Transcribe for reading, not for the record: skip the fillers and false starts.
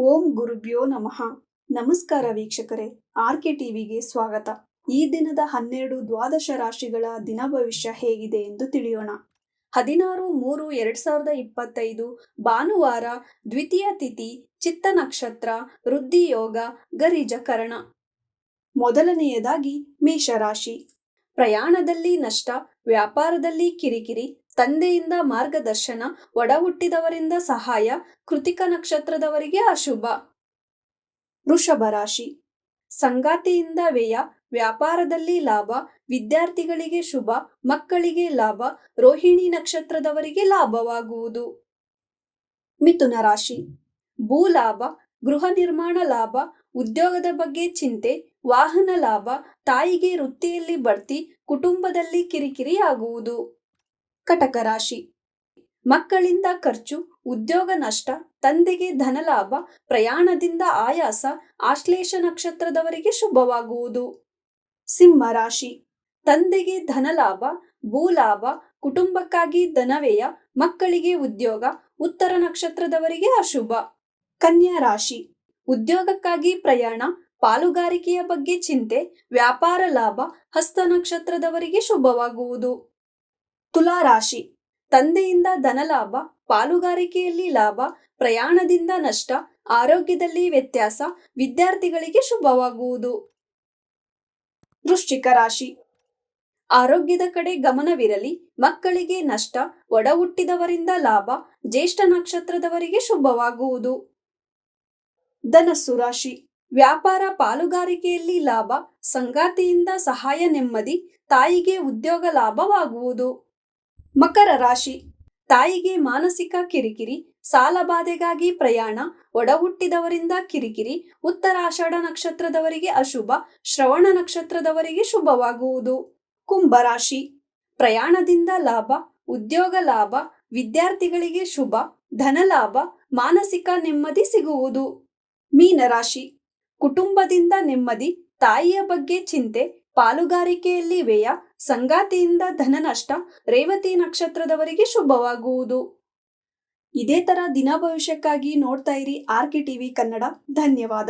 ಓಂ ಗುರುಭ್ಯೋ ನಮಃ. ನಮಸ್ಕಾರ ವೀಕ್ಷಕರೇ, ಆರ್ಕೆ ಟಿವಿಗೆ ಸ್ವಾಗತ. ಈ ದಿನದ 12 ದ್ವಾದಶ ರಾಶಿಗಳ ದಿನ ಭವಿಷ್ಯ ಹೇಗಿದೆ ಎಂದು ತಿಳಿಯೋಣ. 16-3-2025 ಭಾನುವಾರ, ದ್ವಿತೀಯ ತಿಥಿ, ಚಿತ್ತ ನಕ್ಷತ್ರ, ವೃದ್ಧಿ ಯೋಗ, ಗರಿಜ ಕರಣ. ಮೊದಲನೆಯದಾಗಿ ಮೇಷರಾಶಿ. ಪ್ರಯಾಣದಲ್ಲಿ ನಷ್ಟ, ವ್ಯಾಪಾರದಲ್ಲಿ ಕಿರಿಕಿರಿ, ತಂದೆಯಿಂದ ಮಾರ್ಗದರ್ಶನ, ಒಡ ಹುಟ್ಟಿದವರಿಂದ ಸಹಾಯ, ಕೃತಿಕ ನಕ್ಷತ್ರದವರಿಗೆ ಅಶುಭ. ವೃಷಭ ರಾಶಿ. ಸಂಗಾತಿಯಿಂದ ವ್ಯಯ, ವ್ಯಾಪಾರದಲ್ಲಿ ಲಾಭ, ವಿದ್ಯಾರ್ಥಿಗಳಿಗೆ ಶುಭ, ಮಕ್ಕಳಿಗೆ ಲಾಭ, ರೋಹಿಣಿ ನಕ್ಷತ್ರದವರಿಗೆ ಲಾಭವಾಗುವುದು. ಮಿಥುನ ರಾಶಿ. ಭೂಲಾಭ, ಗೃಹ ನಿರ್ಮಾಣ ಲಾಭ, ಉದ್ಯೋಗದ ಬಗ್ಗೆ ಚಿಂತೆ, ವಾಹನ ಲಾಭ, ತಾಯಿಗೆ ವೃತ್ತಿಯಲ್ಲಿ ಬಡ್ತಿ, ಕುಟುಂಬದಲ್ಲಿ ಕಿರಿಕಿರಿ ಆಗುವುದು. ಕಟಕ ರಾಶಿ. ಮಕ್ಕಳಿಂದ ಖರ್ಚು, ಉದ್ಯೋಗ ನಷ್ಟ, ತಂದೆಗೆ ಧನಲಾಭ, ಪ್ರಯಾಣದಿಂದ ಆಯಾಸ, ಆಶ್ಲೇಷ ನಕ್ಷತ್ರದವರಿಗೆ ಶುಭವಾಗುವುದು. ಸಿಂಹ ರಾಶಿ. ತಂದೆಗೆ ಧನಲಾಭ, ಭೂಲಾಭ, ಕುಟುಂಬಕ್ಕಾಗಿ ಧನವ್ಯಯ, ಮಕ್ಕಳಿಗೆ ಉದ್ಯೋಗ, ಉತ್ತರ ನಕ್ಷತ್ರದವರಿಗೆ ಅಶುಭ. ಕನ್ಯಾ ರಾಶಿ. ಉದ್ಯೋಗಕ್ಕಾಗಿ ಪ್ರಯಾಣ, ಪಾಲುಗಾರಿಕೆಯ ಬಗ್ಗೆ ಚಿಂತೆ, ವ್ಯಾಪಾರ ಲಾಭ, ಹಸ್ತ ನಕ್ಷತ್ರದವರಿಗೆ ಶುಭವಾಗುವುದು. ತುಲಾ ರಾಶಿ. ತಂದೆಯಿಂದ ಧನಲಾಭ, ಪಾಲುಗಾರಿಕೆಯಲ್ಲಿ ಲಾಭ, ಪ್ರಯಾಣದಿಂದ ನಷ್ಟ, ಆರೋಗ್ಯದಲ್ಲಿ ವ್ಯತ್ಯಾಸ, ವಿದ್ಯಾರ್ಥಿಗಳಿಗೆ ಶುಭವಾಗುವುದು. ವೃಶ್ಚಿಕ ರಾಶಿ. ಆರೋಗ್ಯದ ಕಡೆ ಗಮನವಿರಲಿ, ಮಕ್ಕಳಿಗೆ ನಷ್ಟ, ಒಡ ಹುಟ್ಟಿದವರಿಂದ ಲಾಭ, ಜ್ಯೇಷ್ಠ ನಕ್ಷತ್ರದವರಿಗೆ ಶುಭವಾಗುವುದು. ಧನಸ್ಸು ರಾಶಿ. ವ್ಯಾಪಾರ, ಪಾಲುಗಾರಿಕೆಯಲ್ಲಿ ಲಾಭ, ಸಂಗಾತಿಯಿಂದ ಸಹಾಯ, ನೆಮ್ಮದಿ, ತಾಯಿಗೆ ಉದ್ಯೋಗ ಲಾಭವಾಗುವುದು. ಮಕರ ರಾಶಿ. ತಾಯಿಗೆ ಮಾನಸಿಕ ಕಿರಿಕಿರಿ, ಸಾಲಬಾಧೆಗಾಗಿ ಪ್ರಯಾಣ, ಒಡ ಹುಟ್ಟಿದವರಿಂದ ಕಿರಿಕಿರಿ, ಉತ್ತರಾಷಾಢ ನಕ್ಷತ್ರದವರಿಗೆ ಅಶುಭ, ಶ್ರವಣ ನಕ್ಷತ್ರದವರಿಗೆ ಶುಭವಾಗುವುದು. ಕುಂಭರಾಶಿ. ಪ್ರಯಾಣದಿಂದ ಲಾಭ, ಉದ್ಯೋಗ ಲಾಭ, ವಿದ್ಯಾರ್ಥಿಗಳಿಗೆ ಶುಭ, ಧನಲಾಭ, ಮಾನಸಿಕ ನೆಮ್ಮದಿ ಸಿಗುವುದು. ಮೀನರಾಶಿ. ಕುಟುಂಬದಿಂದ ನೆಮ್ಮದಿ, ತಾಯಿಯ ಬಗ್ಗೆ ಚಿಂತೆ, ಪಾಲುಗಾರಿಕೆಯಲ್ಲಿ ವ್ಯಯ, ಸಂಗಾತಿಯಿಂದ ಧನ ನಷ್ಟ, ರೇವತಿ ನಕ್ಷತ್ರದವರಿಗೆ ಶುಭವಾಗುವುದು. ಇದೇ ತರ ದಿನ ಭವಿಷ್ಯಕ್ಕಾಗಿ ನೋಡ್ತಾ ಇರಿ ಆರ್ಕೆ ಟಿವಿ ಕನ್ನಡ. ಧನ್ಯವಾದ.